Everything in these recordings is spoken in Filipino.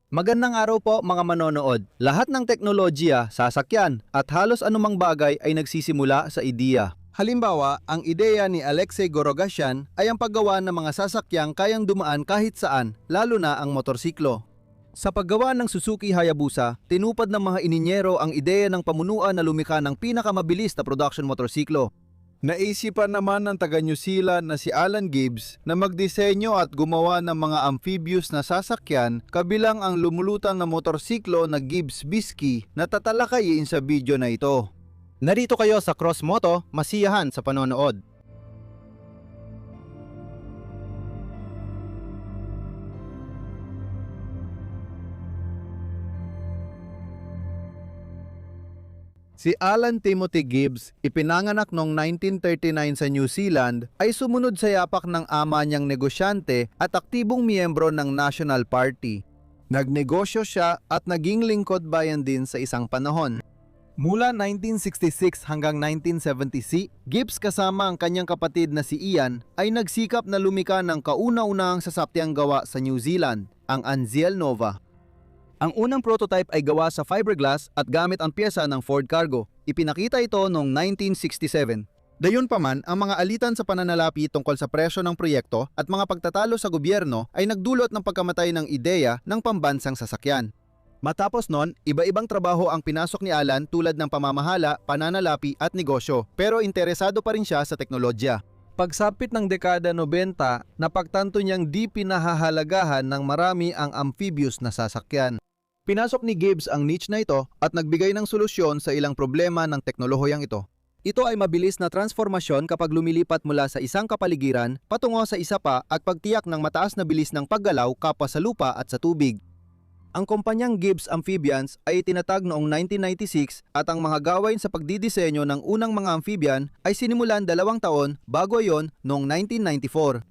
Magandang araw po mga manonood. Lahat ng teknolohiya, sasakyan at halos anumang bagay ay nagsisimula sa ideya. Halimbawa, ang ideya ni Alexei Gorogashian ay ang paggawa ng mga sasakyang kayang dumaan kahit saan, lalo na ang motorsiklo. Sa paggawa ng Suzuki Hayabusa, tinupad ng mga ininyero ang ideya ng pamunuan na lumikha ng pinakamabilis na production motorsiklo. Naisipan naman ng taga New Zealand na si Alan Gibbs na magdisenyo at gumawa ng mga amphibious na sasakyan kabilang ang lumulutang na motorsiklo na Gibbs Bisky na tatalakayin sa video na ito. Narito kayo sa Cross Moto, masiyahan sa panonood. Si Alan Timothy Gibbs, ipinanganak noong 1939 sa New Zealand, ay sumunod sa yapak ng ama niyang negosyante at aktibong miyembro ng National Party. Nagnegosyo siya at naging lingkod bayan din sa isang panahon. Mula 1966 hanggang 1970, Gibbs kasama ang kanyang kapatid na si Ian ay nagsikap na lumika ng kauna-unahang sasakyang gawa sa New Zealand, ang Anziel Nova. Ang unang prototype ay gawa sa fiberglass at gamit ang pyesa ng Ford Cargo. Ipinakita ito noong 1967. Gayunpaman, ang mga alitan sa pananalapi tungkol sa presyo ng proyekto at mga pagtatalo sa gobyerno ay nagdulot ng pagkamatay ng ideya ng pambansang sasakyan. Matapos nun, iba-ibang trabaho ang pinasok ni Alan tulad ng pamamahala, pananalapi at negosyo, pero interesado pa rin siya sa teknolohiya. Pagsapit ng dekada 90, napagtanto niyang di pinahahalagahan ng marami ang amphibious na sasakyan. Pinasok ni Gibbs ang niche na ito at nagbigay ng solusyon sa ilang problema ng teknolohiyang ito. Ito ay mabilis na transformasyon kapag lumilipat mula sa isang kapaligiran patungo sa isa pa at pagtiyak ng mataas na bilis ng paggalaw kapwa sa lupa at sa tubig. Ang kumpanyang Gibbs Amphibians ay itinatag noong 1996 at ang mga gawain sa pagdidisenyo ng unang mga amphibian ay sinimulan 2 taon bago yon noong 1994.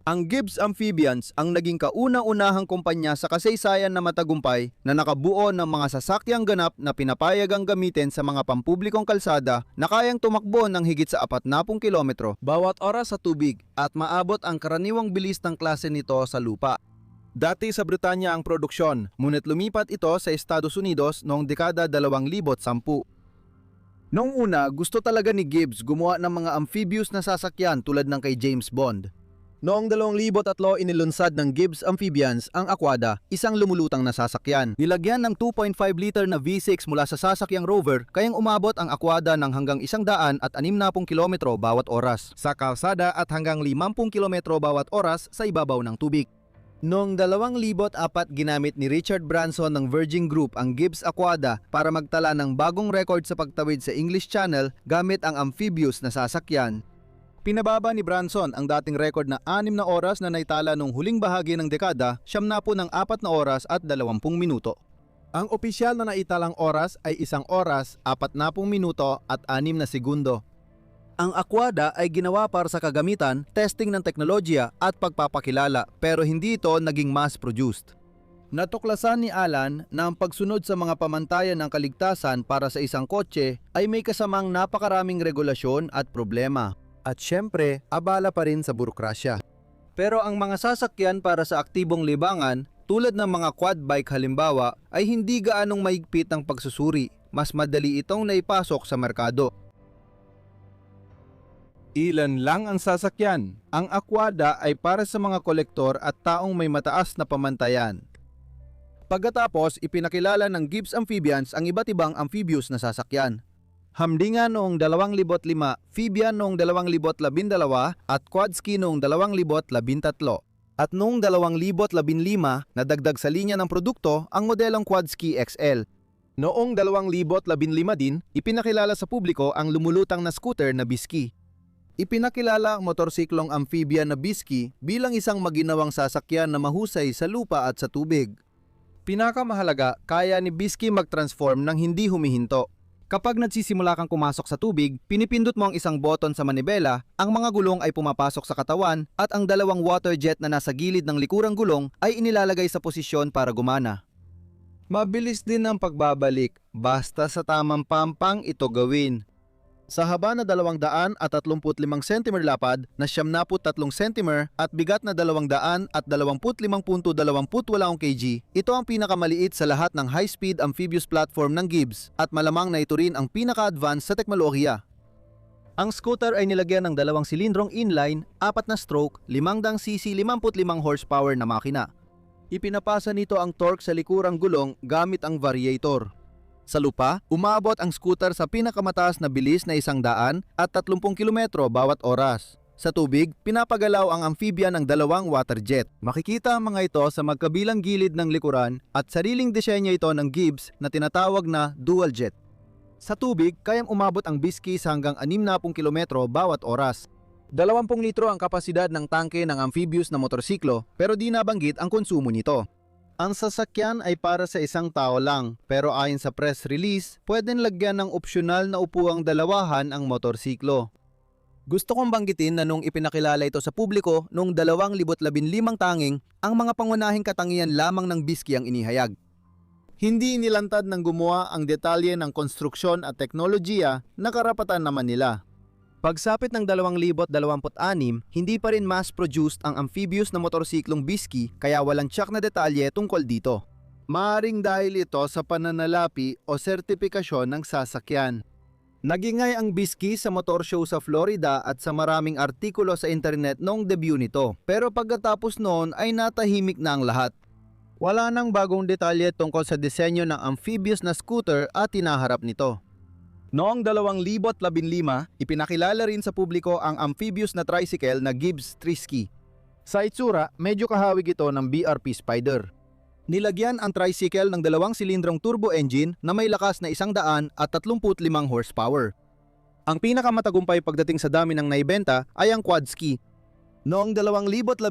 Ang Gibbs Amphibians ang naging kauna-unahang kumpanya sa kasaysayan na matagumpay na nakabuo ng mga sasakyang ganap na pinapayagang gamitin sa mga pampublikong kalsada na kayang tumakbo ng higit sa 40 kilometro bawat oras sa tubig at maabot ang karaniwang bilis ng klase nito sa lupa. Dati sa Britanya ang produksyon, ngunit lumipat ito sa Estados Unidos noong dekada 2010. Noong una, gusto talaga ni Gibbs gumawa ng mga amphibious na sasakyan tulad ng kay James Bond. Noong 2003 inilunsad ng Gibbs Amphibians ang Aquada, isang lumulutang na sasakyan. Nilagyan ng 2.5 liter na V6 mula sa sasakyang Rover, kayang umabot ang Aquada ng hanggang 160 kilometro bawat oras sa kalsada at hanggang 50 kilometro bawat oras sa ibabaw ng tubig. Noong 2004 ginamit ni Richard Branson ng Virgin Group ang Gibbs Aquada para magtala ng bagong record sa pagtawid sa English Channel gamit ang amphibious na sasakyan. Pinababa ni Branson ang dating record na 6 na oras na naitala nung huling bahagi ng dekada, 4 na 4 na oras at 20 minuto. Ang opisyal na naitalang oras ay 1 oras, 40 minuto at 6 na segundo. Ang Aquada ay ginawa para sa kagamitan, testing ng teknolohiya at pagpapakilala pero hindi ito naging mass-produced. Natuklasan ni Alan na ang pagsunod sa mga pamantayan ng kaligtasan para sa isang kotse ay may kasamang napakaraming regulasyon at problema. At syempre, abala pa rin sa burokrasya. Pero ang mga sasakyan para sa aktibong libangan, tulad ng mga quad bike halimbawa, ay hindi gaanong mahigpit ang pagsusuri. Mas madali itong naipasok sa merkado. Ilan lang ang sasakyan. Ang Aquada ay para sa mga kolektor at taong may mataas na pamantayan. Pagkatapos, ipinakilala ng Gibbs Amphibians ang iba't ibang amphibious na sasakyan. Hamdingan noong 2005, Fibian noong 2012 at Quadski noong 2013. At noong 2015, nadagdag sa linya ng produkto ang modelong Quadski XL. Noong 2015 din, ipinakilala sa publiko ang lumulutang na scooter na Bisky. Ipinakilala ang motorsiklong amphibian na Bisky bilang isang maginawang sasakyan na mahusay sa lupa at sa tubig. Pinakamahalaga, kaya ni Bisky mag-transform nang hindi humihinto. Kapag nagsisimula kang kumasok sa tubig, pinipindot mo ang isang button sa manibela, ang mga gulong ay pumapasok sa katawan at ang 2 water jet na nasa gilid ng likurang gulong ay inilalagay sa posisyon para gumana. Mabilis din ang pagbabalik, basta sa tamang pampang ito gawin. Sa haba na 235 cm lapad na 73 cm at bigat na 225.28 kg, ito ang pinakamaliit sa lahat ng high-speed amphibious platform ng Gibbs at malamang na ito rin ang pinaka-advanced sa teknolohiya. Ang scooter ay nilagyan ng 2 silindrong inline, 4 na stroke, 500cc 55 horsepower na makina. Ipinapasa nito ang torque sa likurang gulong gamit ang variator. Sa lupa, umaabot ang scooter sa pinakamataas na bilis na 130 km bawat oras. Sa tubig, pinapagalaw ang amphibian ng 2 water jet. Makikita ang mga ito sa magkabilang gilid ng likuran at sariling disenyo ito ng Gibbs na tinatawag na dual jet. Sa tubig, kayang umabot ang Biskis hanggang 60 km bawat oras. 20 litro ang kapasidad ng tangke ng amphibious na motorsiklo pero di nabanggit ang konsumo nito. Ang sasakyan ay para sa isang tao lang, pero ayon sa press release, pwedeng lagyan ng opsyonal na upuang dalawahan ang motorsiklo. Gusto kong banggitin na nung ipinakilala ito sa publiko noong 2015 tanging, ang mga pangunahing katangian lamang ng Biski ang inihayag. Hindi nilantad ng gumawa ang detalye ng konstruksyon at teknolohiya na karapatan naman nila. Pagsapit ng 2026, hindi pa rin mass-produced ang amphibious na motorsiklong Biski kaya walang tsak na detalye tungkol dito. Maaring dahil ito sa pananalapi o sertipikasyon ng sasakyan. Nagingay ang Biski sa motor show sa Florida at sa maraming artikulo sa internet noong debut nito, pero pagkatapos noon ay natahimik na ang lahat. Wala nang bagong detalye tungkol sa disenyo ng amphibious na scooter at tinaharap nito. Noong 2015, ipinakilala rin sa publiko ang amphibious na tricycle na Gibbs Trisky. Sa itsura, medyo kahawig ito ng BRP Spider. Nilagyan ang tricycle ng 2 silindrong turbo engine na may lakas na 135 horsepower. Ang pinakamatagumpay pagdating sa dami ng naibenta ay ang Quadski. Noong 2013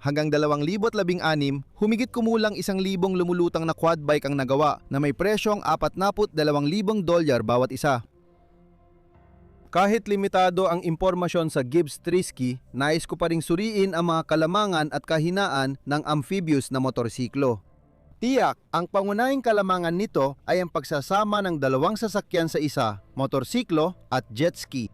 hanggang 2016, humigit kumulang 1,000 lumulutang na quad bike ang nagawa na may presyong $42,000 bawat isa. Kahit limitado ang impormasyon sa Gibbs Trisky, nais ko pa ring suriin ang mga kalamangan at kahinaan ng amphibious na motorsiklo. Tiyak, ang pangunahing kalamangan nito ay ang pagsasama ng 2 sasakyan sa isa, motorsiklo at jet ski.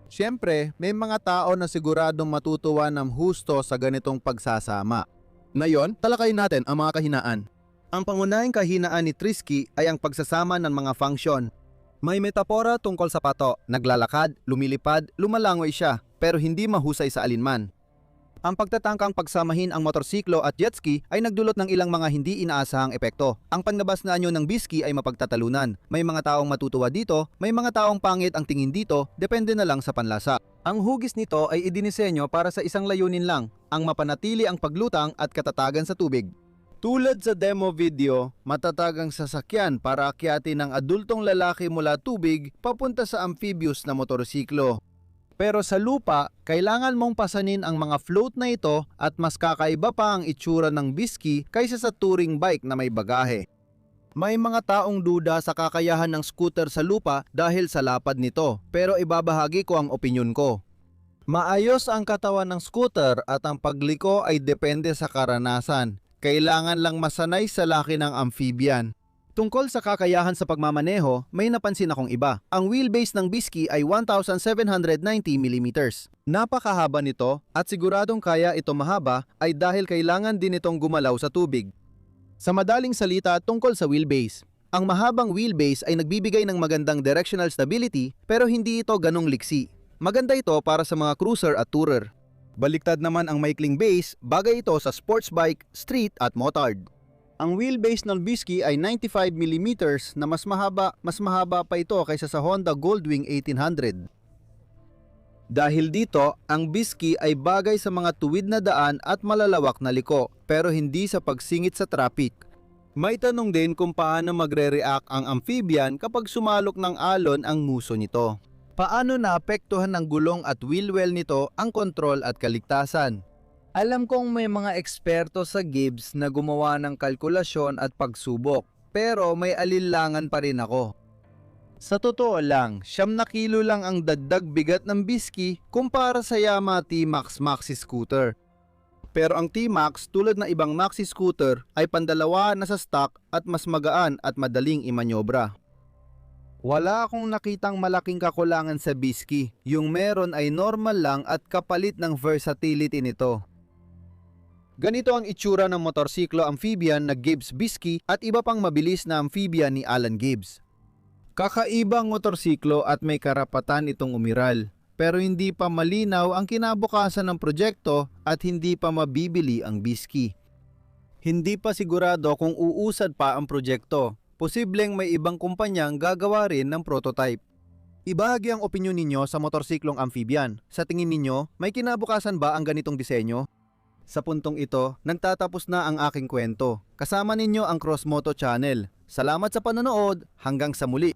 Siyempre, may mga tao na siguradong matutuwa ng husto sa ganitong pagsasama. Ngayon, talakayin natin ang mga kahinaan. Ang pangunahing kahinaan ni Trisky ay ang pagsasama ng mga function. May metapora tungkol sa pato, naglalakad, lumilipad, lumalangoy siya, pero hindi mahusay sa alinman. Ang pagtatangkang pagsamahin ang motorsiklo at jet ski ay nagdulot ng ilang mga hindi inaasahang epekto. Ang panlabas na anyo ng Biski ay mapagtatalunan. May mga taong matutuwa dito, may mga taong pangit ang tingin dito, depende na lang sa panlasa. Ang hugis nito ay idinisenyo para sa isang layunin lang, ang mapanatili ang paglutang at katatagan sa tubig. Tulad sa demo video, matatagang sasakyan para akyatin ng adultong lalaki mula tubig papunta sa amphibious na motorsiklo. Pero sa lupa, kailangan mong pasanin ang mga float na ito at mas kakaiba pa ang itsura ng Biski kaysa sa touring bike na may bagahe. May mga taong duda sa kakayahan ng scooter sa lupa dahil sa lapad nito, pero ibabahagi ko ang opinyon ko. Maayos ang katawan ng scooter at ang pagliko ay depende sa karanasan. Kailangan lang masanay sa laki ng amphibian. Tungkol sa kakayahan sa pagmamaneho, may napansin akong iba. Ang wheelbase ng Biski ay 1,790 mm. Napakahaba nito at siguradong kaya ito mahaba ay dahil kailangan din itong gumalaw sa tubig. Sa madaling salita tungkol sa wheelbase, ang mahabang wheelbase ay nagbibigay ng magandang directional stability pero hindi ito ganong liksi. Maganda ito para sa mga cruiser at tourer. Baliktad naman ang maikling base, bagay ito sa sports bike, street at motard. Ang wheelbase ng Biski ay 95 mm na mas mahaba pa ito kaysa sa Honda Goldwing 1800. Dahil dito, ang Biski ay bagay sa mga tuwid na daan at malalawak na liko, pero hindi sa pagsingit sa traffic. May tanong din kung paano magre-react ang amphibian kapag sumalok ng alon ang nguso nito. Paano naapektuhan ng gulong at wheel well nito ang kontrol at kaligtasan? Alam kong may mga eksperto sa Gibbs na gumawa ng kalkulasyon at pagsubok, pero may alinlangan pa rin ako. Sa totoo lang, 9 kilo lang ang dagdag bigat ng Biski kumpara sa Yamaha T-Max Maxi Scooter. Pero ang T-Max tulad ng ibang Maxi Scooter ay pandalawa na sa stock at mas magaan at madaling imanyobra. Wala akong nakitang malaking kakulangan sa Bisky. Yung meron ay normal lang at kapalit ng versatility nito. Ganito ang itsura ng motorsiklo amphibian na Gibbs Bisky at iba pang mabilis na amphibian ni Alan Gibbs. Kakaibang motorsiklo at may karapatan itong umiral. Pero hindi pa malinaw ang kinabukasan ng proyekto at hindi pa mabibili ang Bisky. Hindi pa sigurado kung uusad pa ang proyekto. Posibleng may ibang kumpanyang gagawa rin ng prototype. Ibahagi ang opinyon ninyo sa motorsiklong amphibian. Sa tingin ninyo, may kinabukasan ba ang ganitong disenyo? Sa puntong ito, nagtatapos na ang aking kwento. Kasama ninyo ang Cross Moto Channel. Salamat sa panonood, hanggang sa muli!